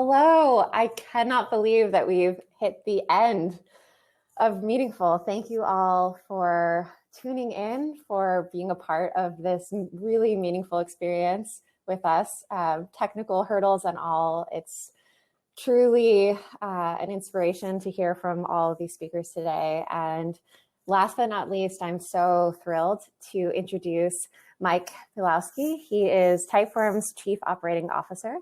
Hello. I cannot believe that we've hit the end of Meaningful. Thank you all for tuning in, for being a part of this really meaningful experience with us. Technical hurdles and all, it's truly an inspiration to hear from all of these speakers today. And last but not least, I'm so thrilled to introduce Mike Pilawski. He is Typeform's Chief Operating Officer,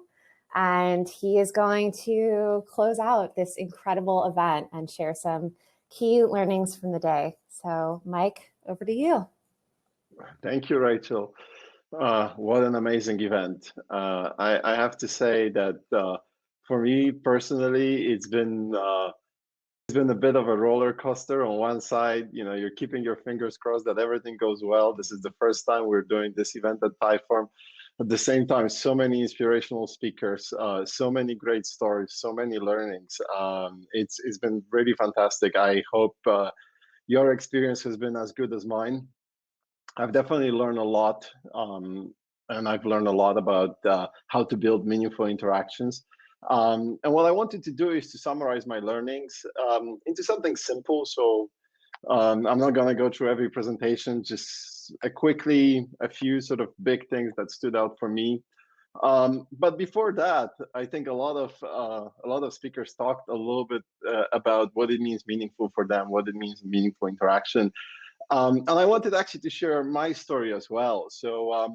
and he is going to close out this incredible event and share some key learnings from the day. So, Mike, over to you. Thank you, Rachel. What an amazing event. I have to say that for me personally, it's been a bit of a roller coaster. On one side, you're keeping your fingers crossed that everything goes well. This is the first time we're doing this event at Typeform. At the same time, so many inspirational speakers, so many great stories, so many learnings. It's been really fantastic. I hope your experience has been as good as mine. I've definitely learned a lot, and I've learned a lot about how to build meaningful interactions. And what I wanted to do is to summarize my learnings into something simple. So I'm not going to go through every presentation, just a few sort of big things that stood out for me. But before that, I think a lot of speakers talked a little bit about what it means meaningful for them, what it means meaningful interaction. And I wanted actually to share my story as well. So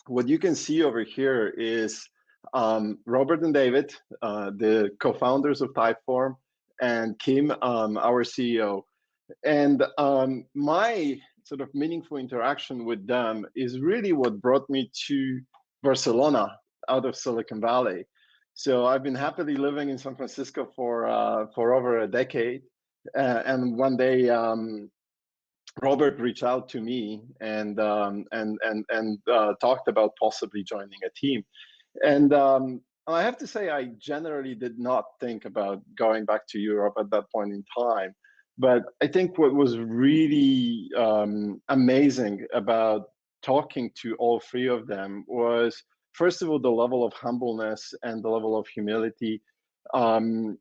what you can see over here is Robert and David, the co-founders of Typeform, and Kim, our CEO. And my sort of meaningful interaction with them is really what brought me to Barcelona out of Silicon Valley. So I've been happily living in San Francisco for over a decade. And one day, Robert reached out to me and talked about possibly joining a team. And I have to say, I generally did not think about going back to Europe at that point in time. But I think what was really amazing about talking to all three of them was, first of all, the level of humbleness and the level of humility. And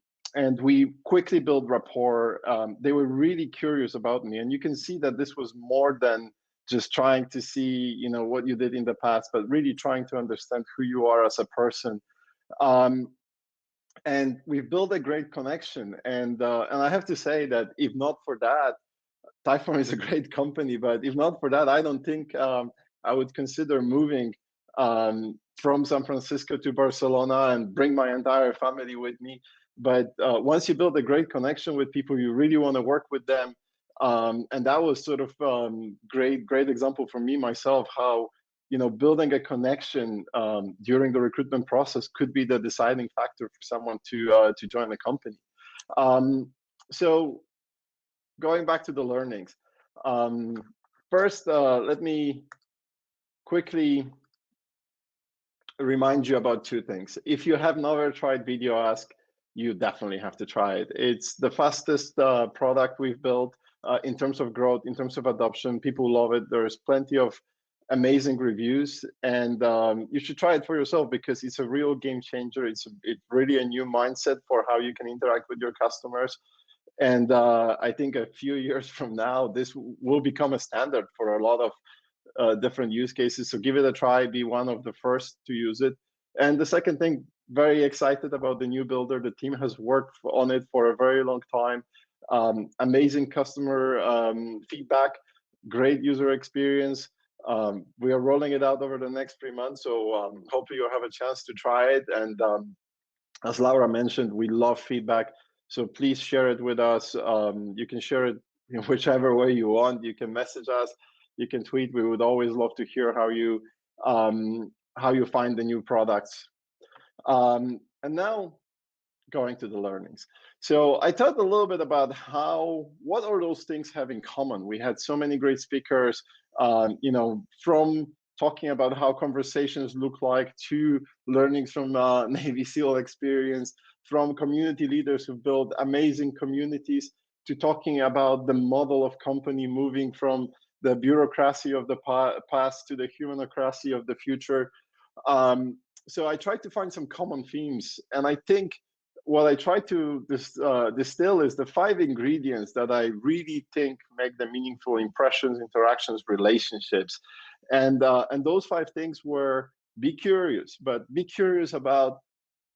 we quickly built rapport. They were really curious about me. And you can see that this was more than just trying to see, what you did in the past, but really trying to understand who you are as a person. And we've built a great connection. And I have to say that if not for that, Typeform is a great company, but if not for that, I don't think I would consider moving from San Francisco to Barcelona and bring my entire family with me. But once you build a great connection with people, you really want to work with them. And that was sort of great example for me myself, how building a connection during the recruitment process could be the deciding factor for someone to join the company. So going back to the learnings, first, let me quickly remind you about two things. If you have never tried Video Ask, you definitely have to try it. It's the fastest product we've built in terms of growth, in terms of adoption. People love it. There's plenty of amazing reviews, and you should try it for yourself because it's a real game changer. It's really a new mindset for how you can interact with your customers. And I think a few years from now, this will become a standard for a lot of different use cases. So give it a try, be one of the first to use it. And the second thing, very excited about the new builder. The team has worked on it for a very long time. Amazing customer feedback, great user experience. We are rolling it out over the next 3 months. So hopefully you'll have a chance to try it. And as Laura mentioned, we love feedback. So please share it with us. You can share it in whichever way you want. You can message us. You can tweet. We would always love to hear how you find the new products. And now going to the learnings. So I talked a little bit about what all those things have in common. We had so many great speakers, from talking about how conversations look like to learnings from Navy SEAL experience, from community leaders who build amazing communities, to talking about the model of company moving from the bureaucracy of the past to the humanocracy of the future. so I tried to find some common themes, and I think what I try to distill is the 5 ingredients that I really think make the meaningful impressions, interactions, relationships, and those 5 things were: be curious, but be curious about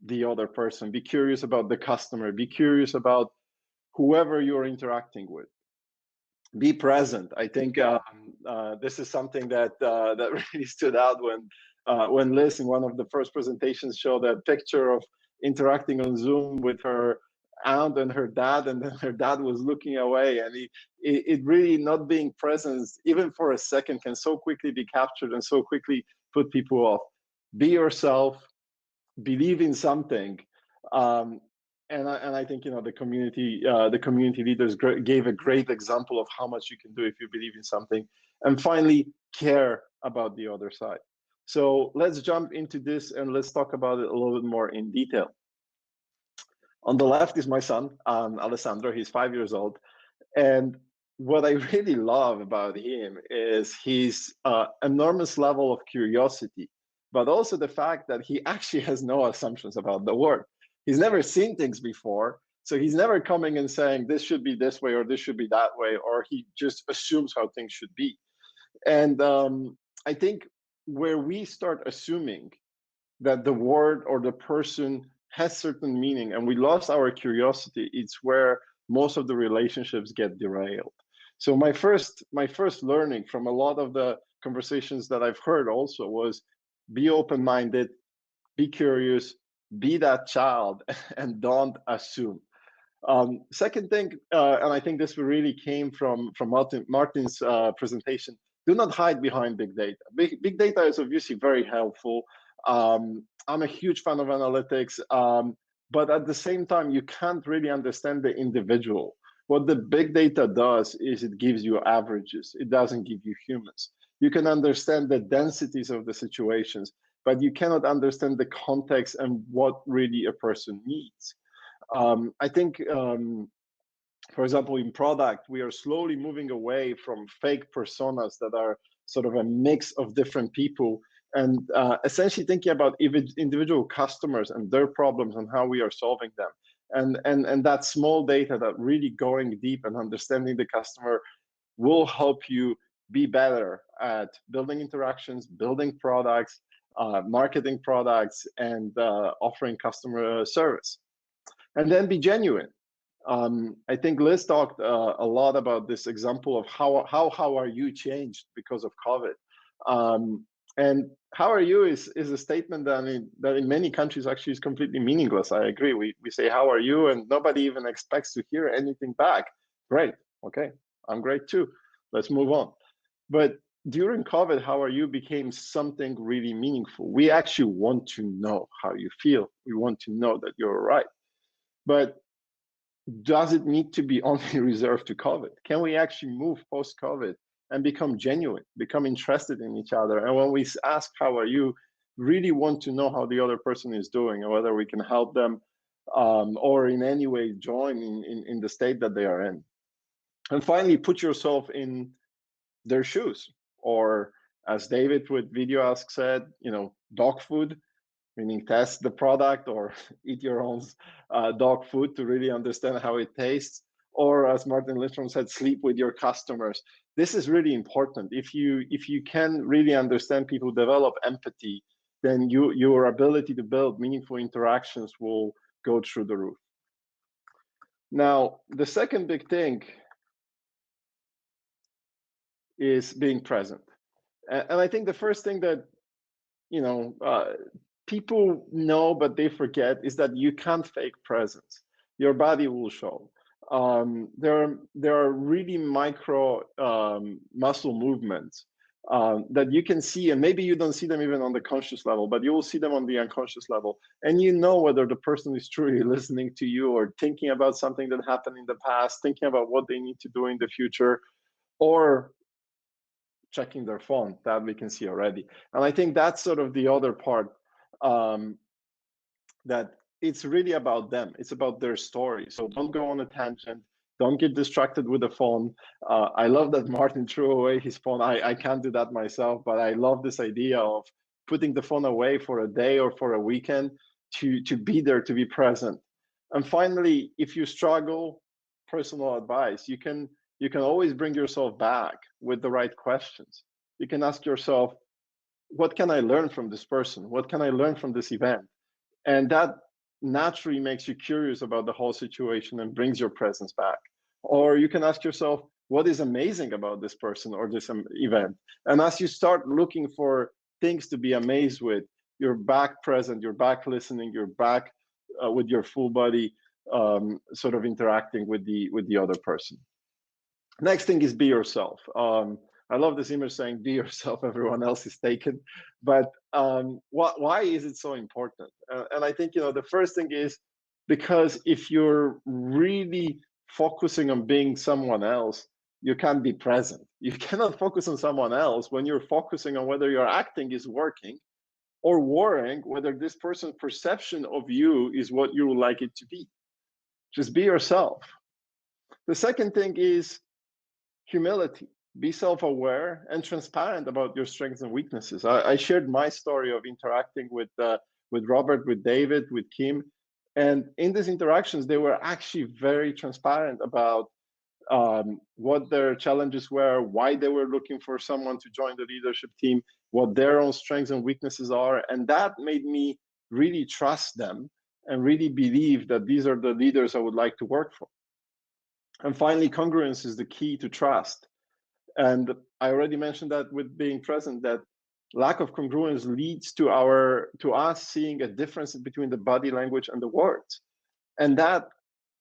the other person, be curious about the customer, be curious about whoever you're interacting with. Be present. I think this is something that that really stood out when Liz in one of the first presentations showed a picture of interacting on Zoom with her aunt and her dad, and then her dad was looking away, and it really not being present even for a second can so quickly be captured and so quickly put people off. Be yourself, believe in something, um, and I think the community leaders gave a great example of how much you can do if you believe in something. And finally, care about the other side. So let's jump into this and let's talk about it a little bit more in detail. On the left is my son, Alessandro. He's 5 years old, and what I really love about him is his enormous level of curiosity, but also the fact that he actually has no assumptions about the world. He's never seen things before, so he's never coming and saying this should be this way or this should be that way, or he just assumes how things should be. And I think where we start assuming that the word or the person has certain meaning and we lost our curiosity, it's where most of the relationships get derailed. So my first learning from a lot of the conversations that I've heard also was: be open-minded, be curious, be that child, and don't assume. Second thing, and I think this really came from Martin's presentation: do not hide behind big data. Big data is obviously very helpful. I'm a huge fan of analytics, but at the same time, you can't really understand the individual. What the big data does is it gives you averages. It doesn't give you humans. You can understand the densities of the situations, but you cannot understand the context and what really a person needs. I think, for example, in product, we are slowly moving away from fake personas that are sort of a mix of different people, and essentially thinking about individual customers and their problems and how we are solving them. And that small data, that really going deep and understanding the customer, will help you be better at building interactions, building products, marketing products, and offering customer service. And then be genuine. I think Liz talked a lot about this example of how are you changed because of COVID. And how are you is a statement that in many countries actually is completely meaningless. I agree. We say how are you, and nobody even expects to hear anything back. Great, okay, I'm great too. Let's move on. But during COVID, how are you became something really meaningful. We actually want to know how you feel. We want to know that you're all right. But does it need to be only reserved to COVID? Can we actually move post-COVID and become genuine, become interested in each other? And when we ask, how are you, really want to know how the other person is doing and whether we can help them or in any way join in the state that they are in. And finally, put yourself in their shoes. Or as David with Video Ask said, dog food, meaning test the product or eat your own dog food to really understand how it tastes. Or as Martin Lindstrom said, sleep with your customers. This is really important. If you can really understand people, develop empathy, then your ability to build meaningful interactions will go through the roof. Now, the second big thing is being present. And I think the first thing that people know but they forget is that you can't fake presence. Your body will show. There are really micro muscle movements that you can see, and maybe you don't see them even on the conscious level, but you will see them on the unconscious level, and you know whether the person is truly listening to you or thinking about something that happened in the past, thinking about what they need to do in the future, or checking their phone. That we can see already. And I think that's sort of the other part, that it's really about them. It's about their story. So don't go on a tangent. Don't get distracted with the phone. I love that Martin threw away his phone. I can't do that myself, but I love this idea of putting the phone away for a day or for a weekend to be there, to be present. And finally, if you struggle, personal advice, you can always bring yourself back with the right questions. You can ask yourself, what can I learn from this person? What can I learn from this event? And that naturally makes you curious about the whole situation and brings your presence back. Or you can ask yourself, what is amazing about this person or this event? And as you start looking for things to be amazed with, you're back present, you're back listening, you're back with your full body, sort of interacting with the other person. Next thing is be yourself. I love this image saying, be yourself, everyone else is taken. But why is it so important? And I think, the first thing is because if you're really focusing on being someone else, you can't be present. You cannot focus on someone else when you're focusing on whether your acting is working or worrying whether this person's perception of you is what you would like it to be. Just be yourself. The second thing is humility. Be self-aware and transparent about your strengths and weaknesses. I shared my story of interacting with Robert, with David, with Kim, and in these interactions, they were actually very transparent about what their challenges were, why they were looking for someone to join the leadership team, what their own strengths and weaknesses are, and that made me really trust them and really believe that these are the leaders I would like to work for. And finally, congruence is the key to trust. And I already mentioned that with being present, that lack of congruence leads to us seeing a difference between the body language and the words. And that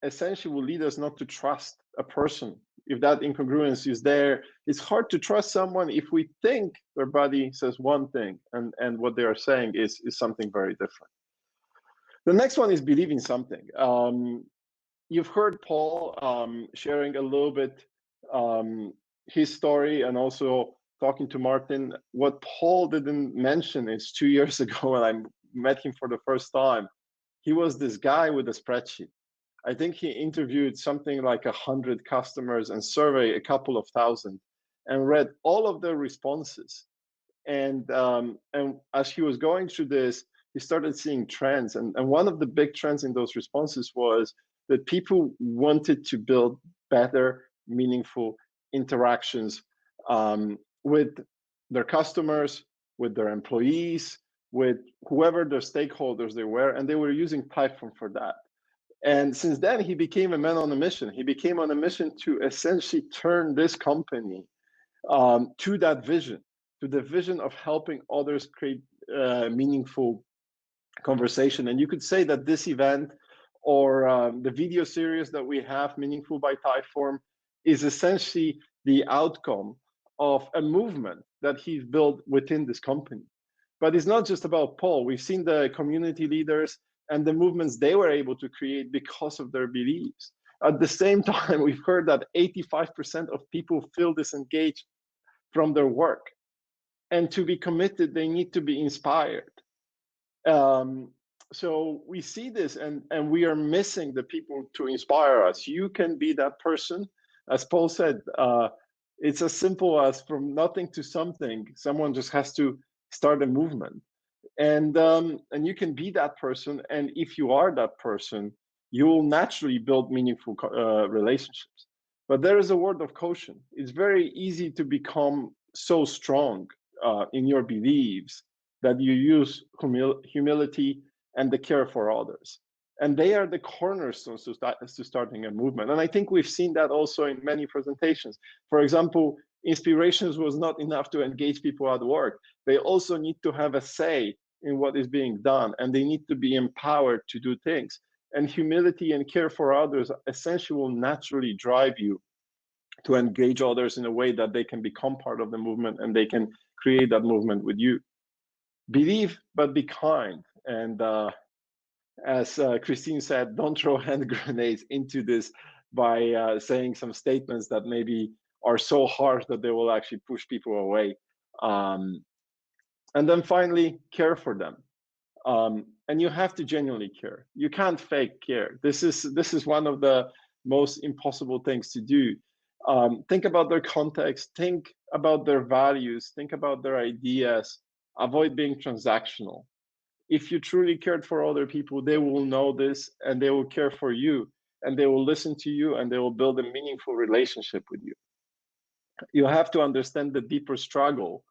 essentially will lead us not to trust a person. If that incongruence is there, it's hard to trust someone if we think their body says one thing and what they are saying is something very different. The next one is believing something. You've heard Paul sharing a little bit his story and also talking to Martin. What Paul didn't mention is 2 years ago when I met him for the first time, he was this guy with a spreadsheet. I think he interviewed something like 100 customers and surveyed a couple of thousand and read all of their responses. And as he was going through this, he started seeing trends. And one of the big trends in those responses was that people wanted to build better, meaningful interactions with their customers, with their employees, with whoever their stakeholders they were, and they were using Typeform for that. And since then, he became a man on a mission. He became on a mission to essentially turn this company to that vision, to the vision of helping others create meaningful conversation. And you could say that this event or the video series that we have, Meaningful by Typeform, is essentially the outcome of a movement that he's built within this company. But it's not just about Paul. We've seen the community leaders and the movements they were able to create because of their beliefs. At the same time, we've heard that 85% of people feel disengaged from their work. And to be committed, they need to be inspired. So we see this and we are missing the people to inspire us. You can be that person. As Paul said, it's as simple as from nothing to something. Someone just has to start a movement. And you can be that person. And if you are that person, you will naturally build meaningful relationships. But there is a word of caution. It's very easy to become so strong in your beliefs that you use humility and the care for others. And they are the cornerstones to starting a movement. And I think we've seen that also in many presentations. For example, inspirations was not enough to engage people at work. They also need to have a say in what is being done, and they need to be empowered to do things. And humility and care for others essentially will naturally drive you to engage others in a way that they can become part of the movement and they can create that movement with you. Believe, but be kind. And as Christine said, don't throw hand grenades into this by saying some statements that maybe are so harsh that they will actually push people away. And then finally, care for them. And you have to genuinely care. You can't fake care. This is one of the most impossible things to do. Think about their context, think about their values, think about their ideas, Avoid being transactional. If you truly cared for other people, they will know this and they will care for you and they will listen to you and they will build a meaningful relationship with you. You have to understand the deeper struggle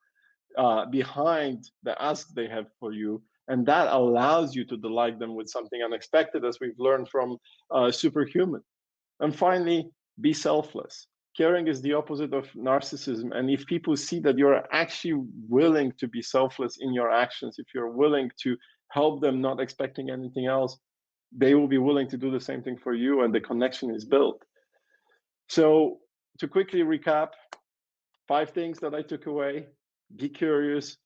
behind the ask they have for you, and that allows you to delight them with something unexpected, as we've learned from Superhuman. And finally, be selfless. Caring is the opposite of narcissism. And if people see that you're actually willing to be selfless in your actions, if you're willing to help them, not expecting anything else, they will be willing to do the same thing for you, and the connection is built. So to quickly recap, 5 things that I took away: be curious.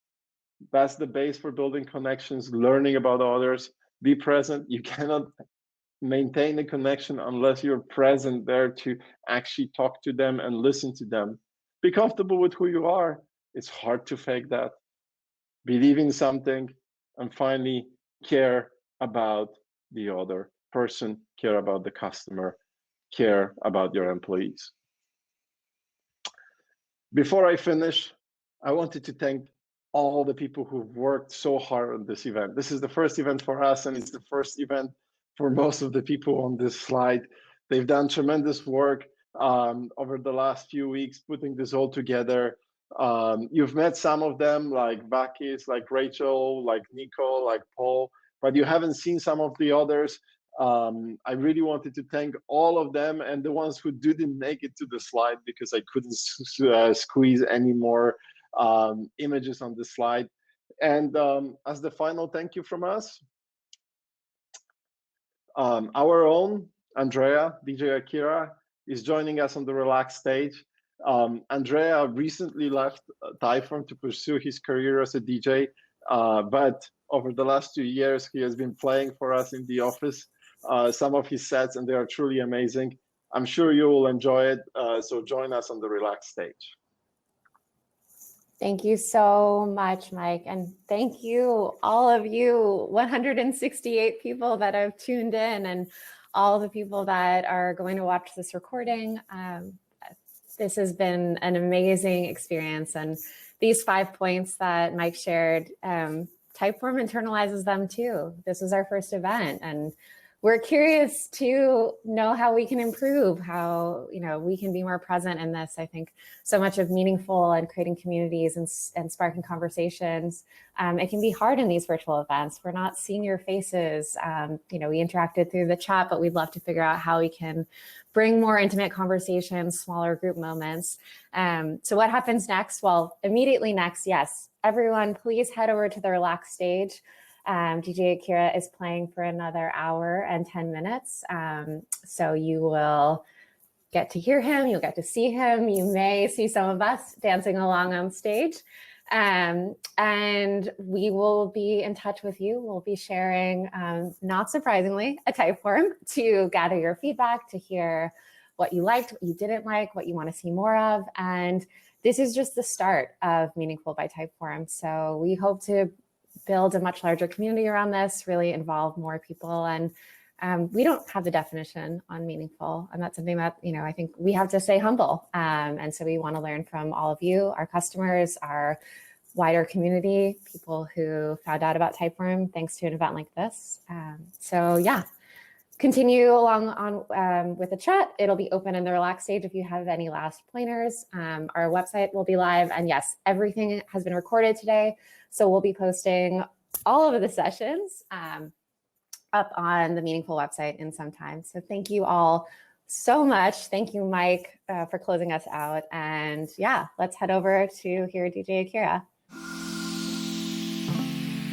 That's the base for building connections, learning about others. Be present. You cannot maintain a connection unless you're present there to actually talk to them and listen to them. Be comfortable with who you are. It's hard to fake that. Believe in something. And finally, care about the other person, care about the customer, care about your employees. Before I finish, I wanted to thank all the people who've worked so hard on this event. This is the first event for us, and it's the first event for most of the people on this slide. They've done tremendous work over the last few weeks putting this all together. You've met some of them, like Bakis, like Rachel, like Nico, like Paul, but you haven't seen some of the others. I really wanted to thank all of them and the ones who didn't make it to the slide because I couldn't squeeze any more images on the slide. And as the final thank you from us, our own Andrea, DJ Akira, is joining us on the Relax stage. Andrea recently left Typeform to pursue his career as a DJ, but over the last 2 years, he has been playing for us in the office, some of his sets, and they are truly amazing. I'm sure you will enjoy it, so join us on the Relax stage. Thank you so much, Mike. And thank you, all of you, 168 people that have tuned in and all the people that are going to watch this recording. This has been an amazing experience. And these 5 points that Mike shared, Typeform internalizes them too. This is our first event, and we're curious to know how we can improve, how we can be more present in this. I think so much of meaningful and creating communities and sparking conversations, it can be hard in these virtual events. We're not seeing your faces. We interacted through the chat, but we'd love to figure out how we can bring more intimate conversations, smaller group moments. So what happens next? Well, immediately next, yes, everyone, please head over to the Relax stage. DJ Akira is playing for another hour and 10 minutes. So you will get to hear him, you'll get to see him. You may see some of us dancing along on stage. And we will be in touch with you. We'll be sharing, not surprisingly, a Typeform to gather your feedback, to hear what you liked, what you didn't like, what you want to see more of. And this is just the start of Meaningful by Typeform. So we hope to build a much larger community around this, really involve more people. And we don't have the definition on meaningful. And that's something that, I think we have to stay humble. And so we want to learn from all of you, our customers, our wider community, people who found out about Typeform thanks to an event like this. So yeah, continue along on with the chat. It'll be open in the Relax stage if you have any last pointers. Our website will be live. And yes, everything has been recorded today. So we'll be posting all of the sessions up on the Meaningful website in some time. So thank you all so much. Thank you, Mike, for closing us out. And yeah, let's head over to hear DJ Akira.